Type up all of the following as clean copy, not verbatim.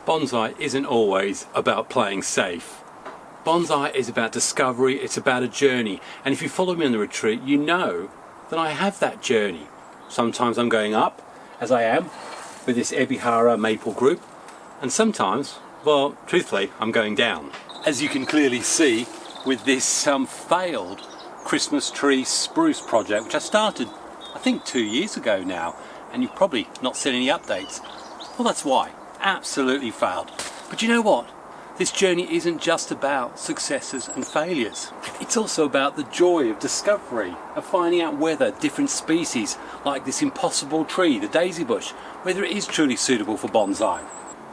Bonsai isn't always about playing safe. Bonsai is about discovery, it's about a journey, and if you follow me on the retreat, you know that I have that journey. Sometimes I'm going up, as I am, with this Ebihara Maple group, and sometimes, well, truthfully, I'm going down. As you can clearly see with this failed Christmas tree spruce project, which I started, I think, 2 years ago now, and you've probably not seen any updates. Well, that's why. Absolutely failed. But you know what? This journey isn't just about successes and failures. It's also about the joy of discovery, of finding out whether different species, like this impossible tree, the daisy bush, whether it is truly suitable for bonsai.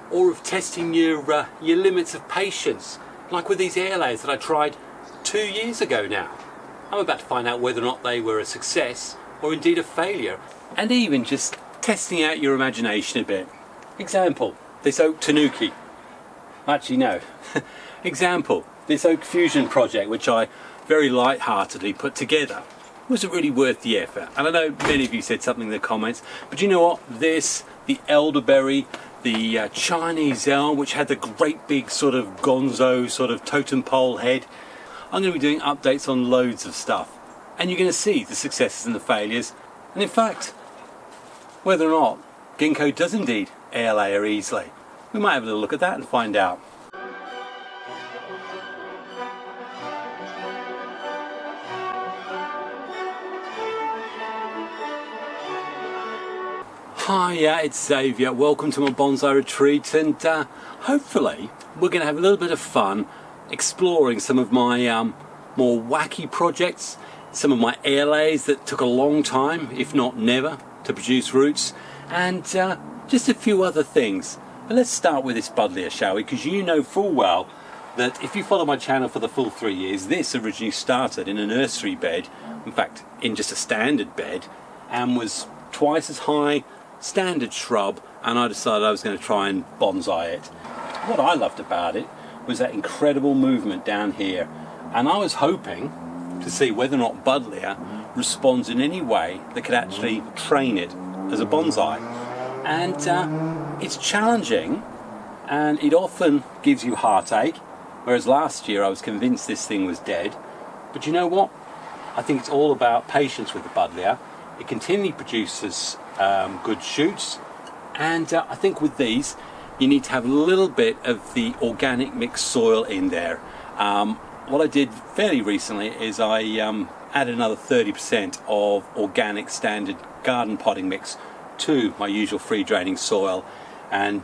Or of testing your limits of patience, like with these Airlayers that I tried 2 years ago now. I'm about to find out whether or not they were a success or indeed a failure, and even just testing out your imagination a bit. Example, this oak tanuki. Actually, no. Example, this oak fusion project, which I very light-heartedly put together. Was it really worth the effort? And I know many of you said something in the comments, but you know what? This, the elderberry, the Chinese elm, which had the great big sort of gonzo sort of totem pole head. I'm going to be doing updates on loads of stuff. And you're going to see the successes and the failures. And in fact, whether or not ginkgo does indeed airlayer easily. We might have a little look at that and find out. Hi, it's Xavier. Welcome to my bonsai retreat, and hopefully we're going to have a little bit of fun exploring some of my more wacky projects, some of my Airlayers that took a long time, if not never, to produce roots, and just a few other things. But let's start with this Buddleia, shall we? Because you know full well that if you follow my channel for the full 3 years, this originally started in a nursery bed, in fact in just a standard bed, and was twice as high, standard shrub, and I decided I was going to try and bonsai it. What I loved about it was that incredible movement down here, and I was hoping to see whether or not Buddleia responds in any way that could actually train it as a bonsai. And it's challenging, and it often gives you heartache, whereas last year I was convinced this thing was dead. But you know what? I think it's all about patience with the Buddleia. It continually produces good shoots, and I think with these you need to have a little bit of the organic mixed soil in there. What I did fairly recently is I added another 30% of organic standard garden potting mix to my usual free draining soil, and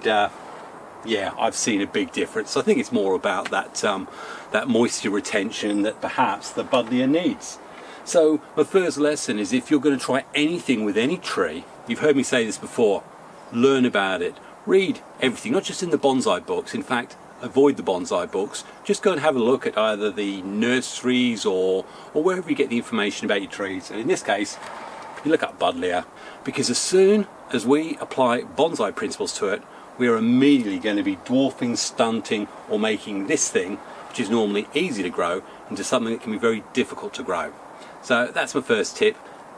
yeah, I've seen a big difference. I think it's more about that moisture retention that perhaps the Buddleia needs. So my first lesson is, if you're going to try anything with any tree, you've heard me say this before, learn about it. Read everything, not just in the bonsai books. In fact, avoid the bonsai books. Just go and have a look at either the nurseries or wherever you get the information about your trees. And in this case, you look up Buddleia, because as soon as we apply bonsai principles to it, we are immediately going to be dwarfing, stunting, or making this thing, which is normally easy to grow, into something that can be very difficult to grow. So that's my first tip,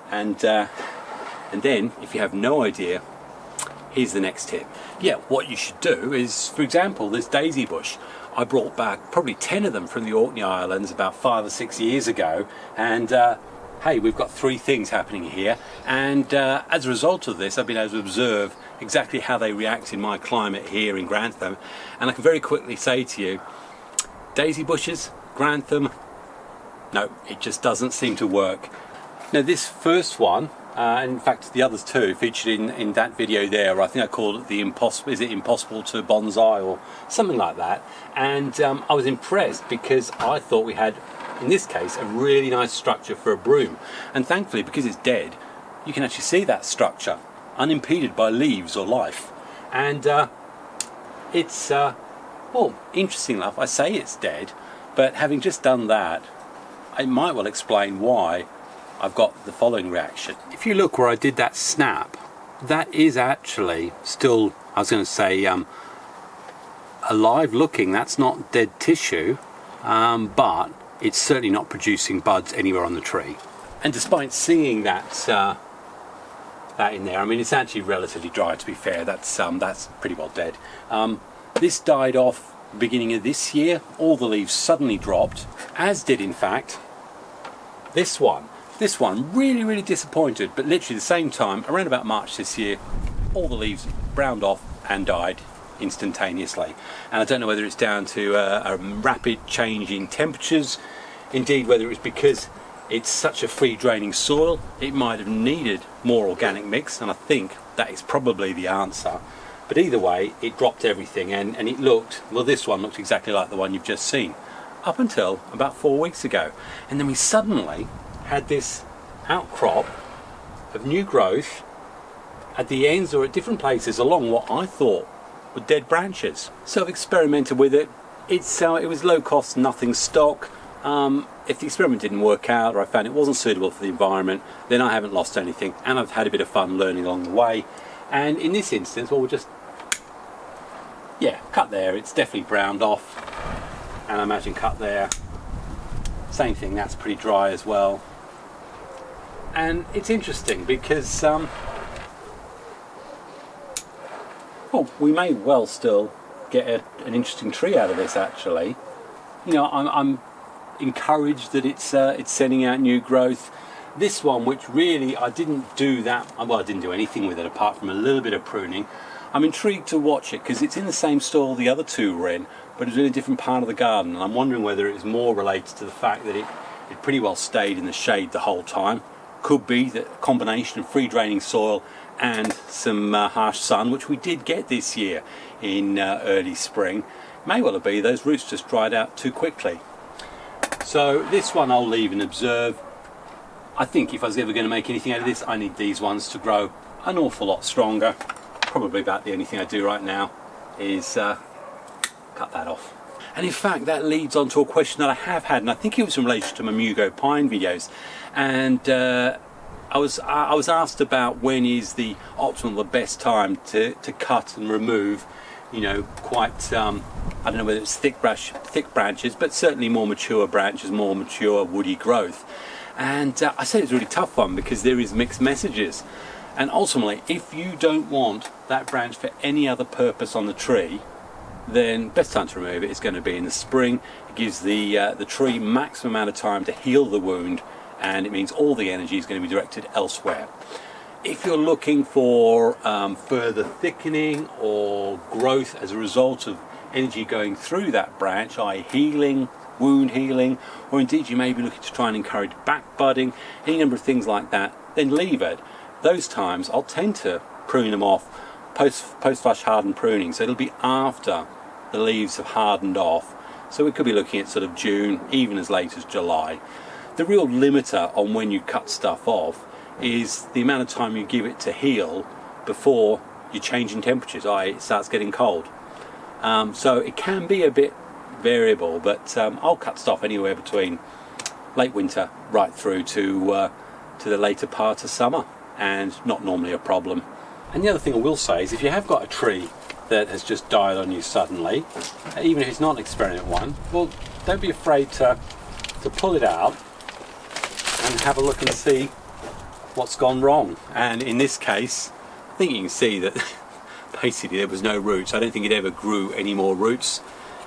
and then if you have no idea, here's the next tip. Yeah, what you should do is, for example, this daisy bush. I brought back probably 10 of them from the Orkney Islands about 5 or 6 years ago, and hey, we've got 3 things happening here, and as a result of this I've been able to observe exactly how they react in my climate here in Grantham, and I can very quickly say to you, daisy bushes, Grantham, no, it just doesn't seem to work. Now this first one, and in fact the others too, featured in that video there. I think I called it the impossible to bonsai or something like that, and I was impressed because I thought we had, in this case, a really nice structure for a broom, and thankfully, because it's dead, you can actually see that structure unimpeded by leaves or life, and it's well, interesting enough, I say it's dead, but having just done that, it might well explain why I've got the following reaction. If you look where I did that snap, that is actually still, I was going to say, alive looking. That's not dead tissue, but it's certainly not producing buds anywhere on the tree. And despite seeing that that in there, I mean, it's actually relatively dry, to be fair. That's pretty well dead. This died off beginning of this year. All the leaves suddenly dropped, as did in fact this one. This one really disappointed, but literally the same time, around about March this year, all the leaves browned off and died instantaneously. And I don't know whether it's down to a rapid change in temperatures, indeed whether it's because it's such a free draining soil, it might have needed more organic mix, and I think that is probably the answer. But either way, it dropped everything, and it looked, well, this one looked exactly like the one you've just seen, up until about 4 weeks ago. And then we suddenly had this outcrop of new growth at the ends or at different places along what I thought were dead branches. So I've experimented with it. It was low cost, nothing stock. If the experiment didn't work out, or I found it wasn't suitable for the environment, then I haven't lost anything, and I've had a bit of fun learning along the way. And in this instance, well, we'll just, cut there. It's definitely browned off, and I imagine cut there. Same thing, that's pretty dry as well. And it's interesting because we may well still get an interesting tree out of this, actually. You know, I'm encouraged that it's sending out new growth. This one, which really I didn't do I didn't do anything with it apart from a little bit of pruning. I'm intrigued to watch it because it's in the same soil the other two were in, but it's in a different part of the garden, and I'm wondering whether it's more related to the fact that it pretty well stayed in the shade the whole time. Could be the combination of free draining soil and some harsh sun, which we did get this year in early spring. May well be those roots just dried out too quickly. So this one I'll leave and observe. I think if I was ever going to make anything out of this, I need these ones to grow an awful lot stronger. Probably about the only thing I do right now is cut that off. And in fact, that leads on to a question that I have had, and I think it was in relation to my Mugo pine videos. And I was asked about when is the optimal, the best time to cut and remove, you know, quite I don't know whether it's thick branches, but certainly more mature branches, more mature woody growth. And I said it's a really tough one because there is mixed messages. And ultimately, if you don't want that branch for any other purpose on the tree, then best time to remove it is going to be in the spring. It gives the tree maximum amount of time to heal the wound, and it means all the energy is going to be directed elsewhere. If you're looking for further thickening or growth as a result of energy going through that branch, i.e. healing, wound healing, or indeed you may be looking to try and encourage back budding, any number of things like that, then leave it. Those times I'll tend to prune them off post-flush hardened pruning, so it'll be after the leaves have hardened off. So we could be looking at sort of June, even as late as July. The real limiter on when you cut stuff off is the amount of time you give it to heal before you change in temperatures, i.e. it starts getting cold. So it can be a bit variable, but I'll cut stuff anywhere between late winter right through to the later part of summer, and not normally a problem. And the other thing I will say is if you have got a tree that has just died on you suddenly, even if it's not an experiment one, well, don't be afraid to pull it out and have a look and see what's gone wrong. And in this case, I think you can see that basically there was no roots. I don't think it ever grew any more roots.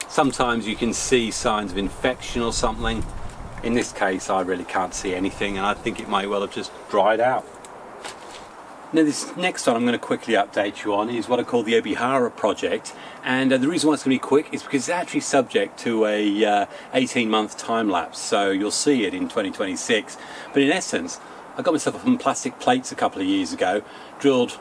Sometimes you can see signs of infection or something. In this case, I really can't see anything, and I think it may well have just dried out. Now, this next one I'm going to quickly update you on is what I call the Ebihara project, and the reason why it's going to be quick is because it's actually subject to a 18-month time lapse, so you'll see it in 2026. But in essence, I got myself some plastic plates a couple of years ago, drilled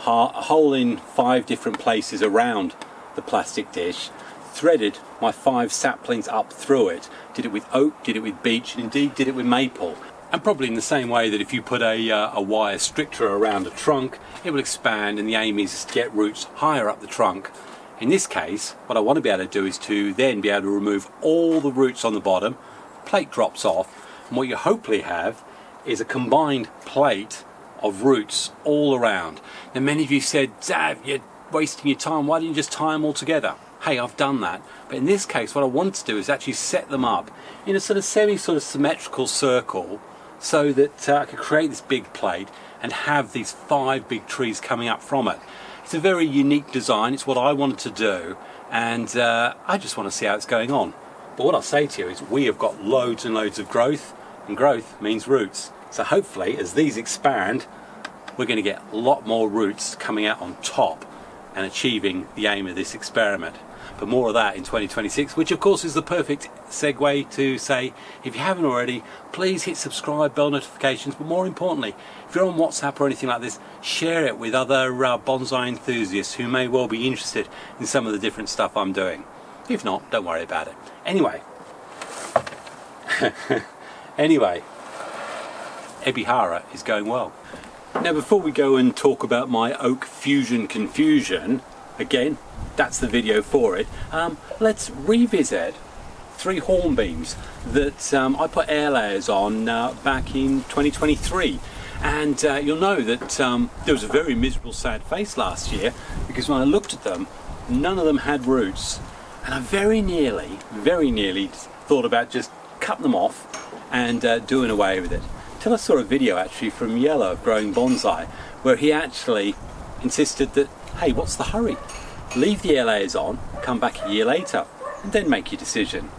a hole in 5 different places around the plastic dish, threaded my 5 saplings up through it, did it with oak, did it with beech, and indeed did it with maple. And probably in the same way that if you put a wire stricture around a trunk, it will expand, and the aim is to get roots higher up the trunk. In this case, what I want to be able to do is to then be able to remove all the roots on the bottom, plate drops off, and what you hopefully have is a combined plate of roots all around. Now, many of you said, Zav, you're wasting your time, why didn't you just tie them all together? Hey, I've done that. But in this case, what I want to do is actually set them up in a sort of symmetrical circle, so that I could create this big plate and have these 5 big trees coming up from it. It's a very unique design. It's what I wanted to do, and I just want to see how it's going on. But what I'll say to you is we have got loads and loads of growth, and growth means roots. So hopefully as these expand, we're going to get a lot more roots coming out on top and achieving the aim of this experiment. But more of that in 2026, which of course is the perfect segue to say, if you haven't already, please hit subscribe, bell notifications, but more importantly, if you're on WhatsApp or anything like this, share it with other bonsai enthusiasts who may well be interested in some of the different stuff I'm doing. If not, don't worry about it. Anyway, Ebihara is going well. Now before we go and talk about my oak fusion confusion, again, that's the video for it, let's revisit 3 hornbeams that I put Airlayers on back in 2023. And you'll know that there was a very miserable sad face last year, because when I looked at them, none of them had roots. And I very nearly thought about just cutting them off and doing away with it. Till I saw a video actually from Yellow of Growing Bonsai, where he actually insisted that, hey, what's the hurry? Leave the Airlayers on, come back a year later, and then make your decision.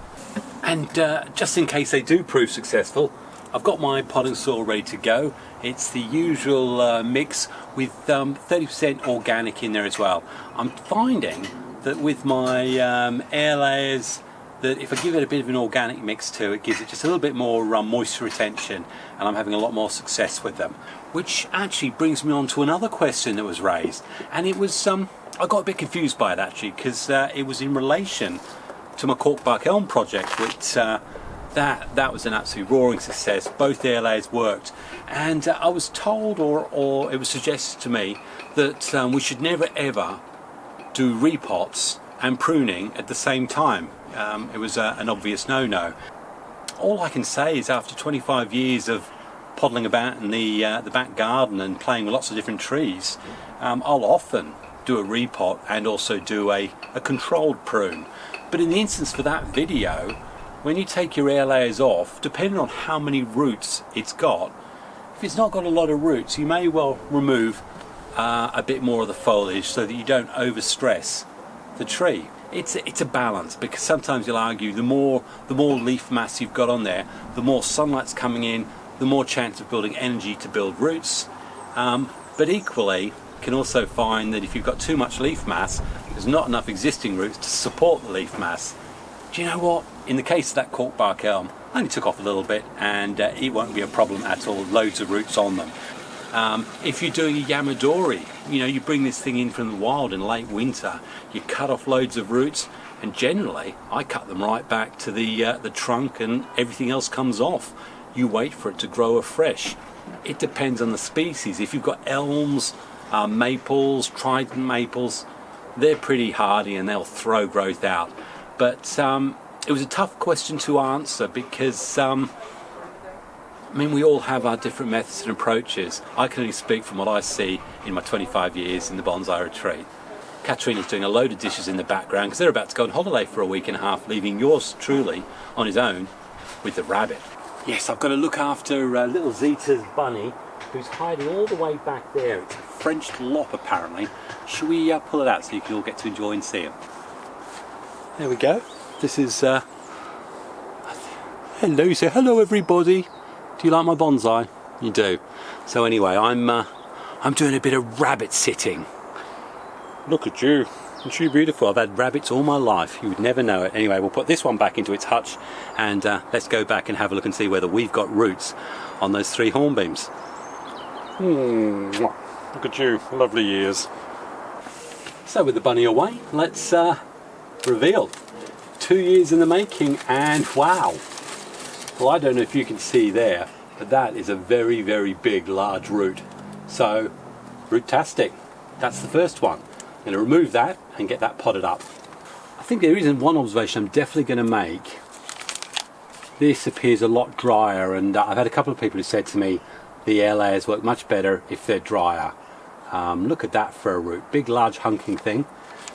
And just in case they do prove successful, I've got my potting soil ready to go. It's the usual mix with 30% organic in there as well. I'm finding that with my Airlayers, that if I give it a bit of an organic mix too, it gives it just a little bit more moisture retention, and I'm having a lot more success with them. Which actually brings me on to another question that was raised, and it was I got a bit confused by it actually, because it was in relation to my corkbark elm project, which that was an absolute roaring success. Both Airlayers worked, and I was told, or it was suggested to me, that we should never ever do repots and pruning at the same time. It was an obvious no-no. All I can say is, after 25 years of poddling about in the back garden and playing with lots of different trees, I'll often do a repot and also do a controlled prune. But in the instance for that video, when you take your Airlayers off, depending on how many roots it's got, if it's not got a lot of roots, you may well remove a bit more of the foliage so that you don't overstress the tree. It's a balance, because sometimes you'll argue the more leaf mass you've got on there, the more sunlight's coming in, the more chance of building energy to build roots. But equally, you can also find that if you've got too much leaf mass, there's not enough existing roots to support the leaf mass. Do you know what? In the case of that corkbark elm, I only took off a little bit, and it won't be a problem at all. Loads of roots on them. If you're doing a yamadori, you bring this thing in from the wild in late winter, you cut off loads of roots, and generally I cut them right back to the trunk, and everything else comes off. You wait for it to grow afresh. It depends on the species. If you've got elms, maples, trident maples, they're pretty hardy and they'll throw growth out. But it was a tough question to answer, because we all have our different methods and approaches. I can only speak from what I see in my 25 years in the bonsai retreat. Katrina's doing a load of dishes in the background because they're about to go on holiday for a week and a half, leaving yours truly on his own with the rabbit. Yes, I've got to look after little Zita's bunny, who's hiding all the way back there. It's a French lop apparently. Shall we pull it out so you can all get to enjoy and see him? There we go. This is hello, say hello everybody. Do you like my bonsai? You do. So anyway, I'm doing a bit of rabbit sitting. Look at you. Isn't she beautiful? I've had rabbits all my life. You would never know it. Anyway, we'll put this one back into its hutch, and let's go back and have a look and see whether we've got roots on those 3 hornbeams. Look at you. Lovely ears. So with the bunny away, let's reveal. 2 years in the making, and wow. Well, I don't know if you can see there, but that is a very, very big, large root. So, rootastic. That's the first one. I'm going to remove that and get that potted up. I think there is one observation I'm definitely going to make. This appears a lot drier, and I've had a couple of people who said to me the Airlayers work much better if they're drier. Look at that for a root. Big, large, hunking thing.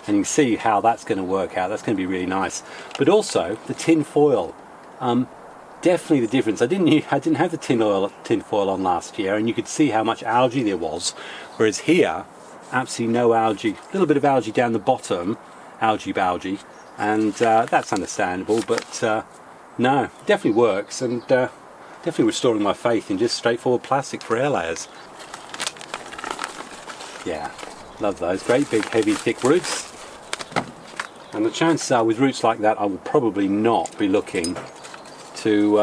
And you can see how that's going to work out. That's going to be really nice. But also, the tin foil. Definitely the difference. I didn't have the tin foil on last year, and you could see how much algae there was, whereas here absolutely no algae, a little bit of algae down the bottom, algae, and that's understandable, but no, definitely works, and definitely restoring my faith in just straightforward plastic for air layers. Yeah, love those, great big heavy thick roots. And the chances are with roots like that I will probably not be looking to,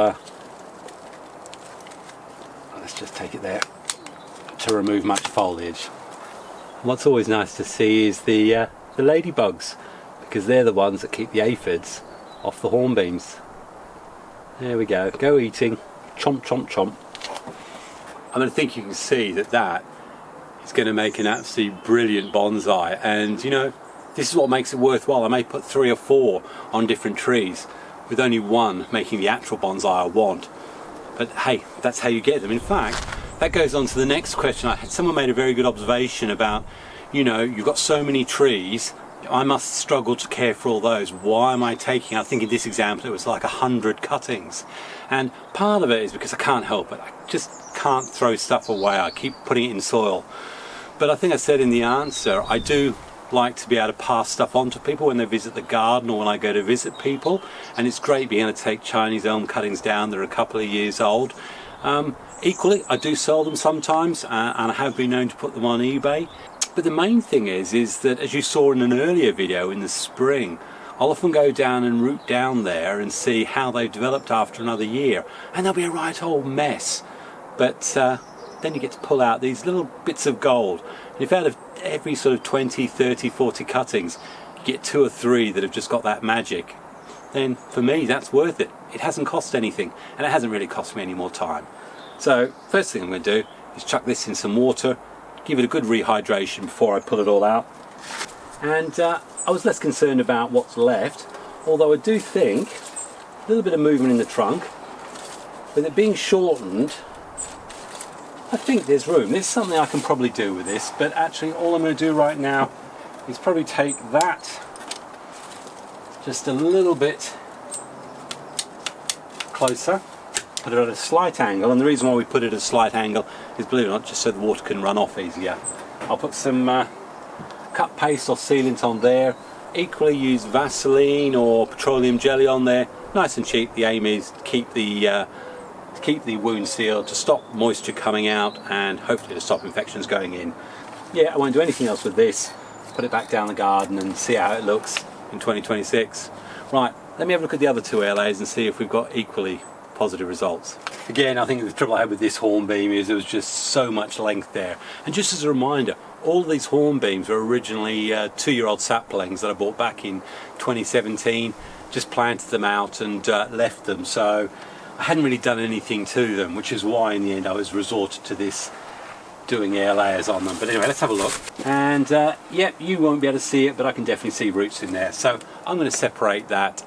let's just take it there, to remove much foliage. And what's always nice to see is the ladybugs, because they're the ones that keep the aphids off the hornbeams. There we go, go eating, chomp chomp chomp. I think you can see that that is going to make an absolutely brilliant bonsai, and you know, this is what makes it worthwhile. I may put 3 or 4 on different trees, with only one making the actual bonsai I want. But hey, that's how you get them. In fact, that goes on to the next question I had. Someone made a very good observation about, you know, you've got so many trees, I must struggle to care for all those. Why am I taking, I think in this example it was like 100 cuttings. And part of it is because I can't help it. I just can't throw stuff away. I keep putting it in soil. But I think I said in the answer, I do like to be able to pass stuff on to people when they visit the garden or when I go to visit people, and it's great being able to take Chinese elm cuttings down that are a couple of years old. Equally, I do sell them sometimes, and I have been known to put them on eBay. But the main thing is that, as you saw in an earlier video in the spring, I'll often go down and root down there and see how they've developed after another year, and there'll be a right old mess. But then you get to pull out these little bits of gold. And if out of every sort of 20, 30, 40 cuttings, you get 2 or 3 that have just got that magic, then for me that's worth it. It hasn't cost anything, and it hasn't really cost me any more time. So first thing I'm going to do is chuck this in some water, give it a good rehydration before I pull it all out. And I was less concerned about what's left, although I do think a little bit of movement in the trunk. With it being shortened, I think there's room. There's something I can probably do with this, but actually all I'm going to do right now is probably take that just a little bit closer, put it at a slight angle, and the reason why we put it at a slight angle is, believe it or not, just so the water can run off easier. I'll put some cut paste or sealant on there, equally use Vaseline or petroleum jelly on there, nice and cheap. The aim is to keep the wound sealed, to stop moisture coming out, and hopefully to stop infections going in. Yeah, I won't do anything else with this. Put it back down the garden and see how it looks in 2026. Right, let me have a look at the other 2 airlayers and see if we've got equally positive results. Again, I think the trouble I had with this hornbeam is there was just so much length there. And just as a reminder, all of these hornbeams were originally 2-year-old saplings that I bought back in 2017. Just planted them out and left them, so I hadn't really done anything to them, which is why in the end I was resorted to this, doing air layers on them. But anyway, let's have a look. And yep, you won't be able to see it, but I can definitely see roots in there. So I'm going to separate that,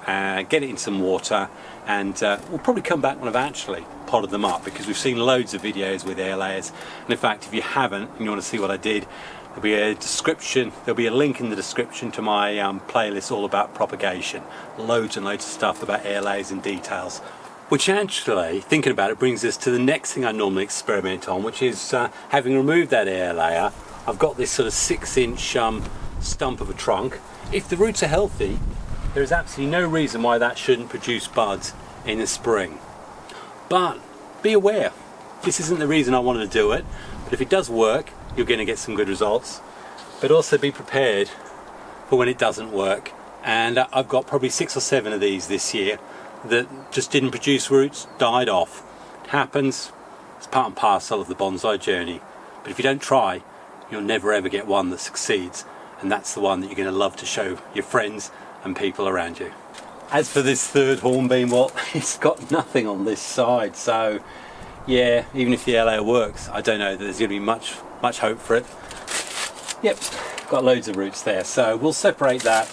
get it in some water, and we'll probably come back when I've actually potted them up, because we've seen loads of videos with air layers. And in fact, if you haven't and you want to see what I did, there'll be a description, there'll be a link in the description to my playlist all about propagation. Loads and loads of stuff about air layers and details. Which actually, thinking about it, brings us to the next thing I normally experiment on, which is having removed that air layer, I've got this sort of 6-inch stump of a trunk. If the roots are healthy, there is absolutely no reason why that shouldn't produce buds in the spring. But be aware, this isn't the reason I wanted to do it, but if it does work, you're going to get some good results. But also be prepared for when it doesn't work. And I've got probably 6 or 7 of these this year that just didn't produce roots, died off. It happens, it's part and parcel of the bonsai journey. But if you don't try, you'll never ever get one that succeeds, and that's the one that you're going to love to show your friends and people around you. As for this third hornbeam, well, it's got nothing on this side, so yeah, even if the airlayer works, I don't know that there's going to be much hope for it. Yep, got loads of roots there, so we'll separate that.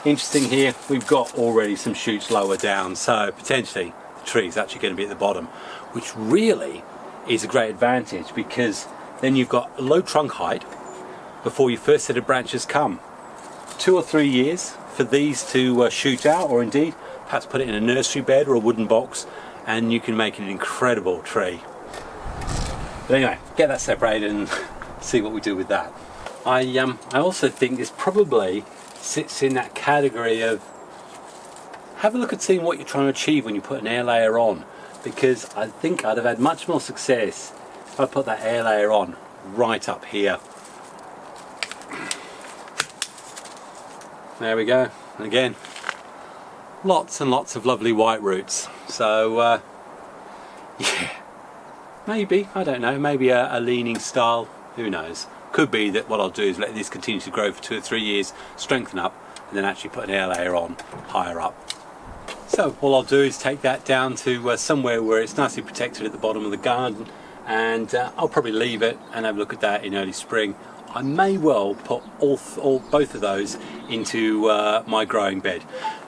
Interesting here, we've got already some shoots lower down, so potentially the tree's actually going to be at the bottom, which really is a great advantage, because then you've got low trunk height before your first set of branches come. 2 or 3 years for these to shoot out, or indeed perhaps put it in a nursery bed or a wooden box, and you can make an incredible tree. But anyway, get that separated and see what we do with that. I also think this probably sits in that category of have a look at seeing what you're trying to achieve when you put an air layer on, because I think I'd have had much more success if I put that air layer on right up here. There we go. And again, lots and lots of lovely white roots. So yeah, maybe, I don't know, maybe a leaning style, who knows. Could be that what I'll do is let this continue to grow for 2 or 3 years, strengthen up, and then actually put an air layer on higher up. So all I'll do is take that down to somewhere where it's nicely protected at the bottom of the garden, and I'll probably leave it and have a look at that in early spring. I may well put both of those into my growing bed,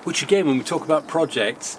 which again, when we talk about projects,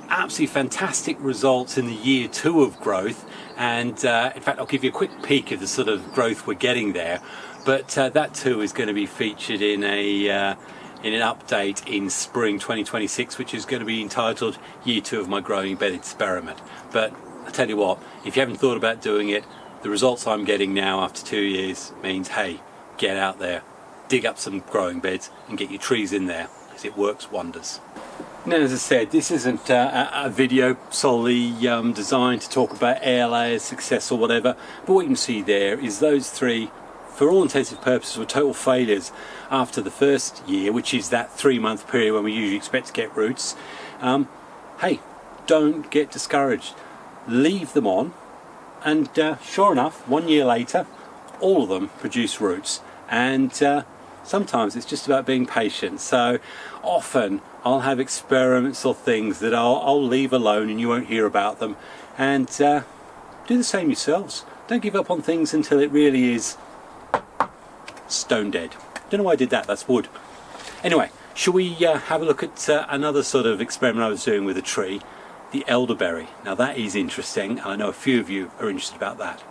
absolutely fantastic results in the year 2 of growth. And in fact, I'll give you a quick peek of the sort of growth we're getting there, but that too is going to be featured in an update in spring 2026, which is going to be entitled Year 2 of my growing bed experiment. But I tell you what, if you haven't thought about doing it, the results I'm getting now after 2 years means, hey, get out there, dig up some growing beds and get your trees in there, because it works wonders. Now, as I said, this isn't a video solely designed to talk about air layers, success or whatever, but what you can see there is those 3, for all intensive purposes, were total failures after the first year, which is that 3-month period when we usually expect to get roots. Hey, don't get discouraged. Leave them on, and sure enough, 1 year later, all of them produce roots. And sometimes it's just about being patient. So often I'll have experiments or things that I'll leave alone and you won't hear about them. And do the same yourselves. Don't give up on things until it really is stone dead. Don't know why I did that, that's wood. Anyway, shall we have a look at another sort of experiment I was doing with a tree, the elderberry. Now that is interesting, and I know a few of you are interested about that.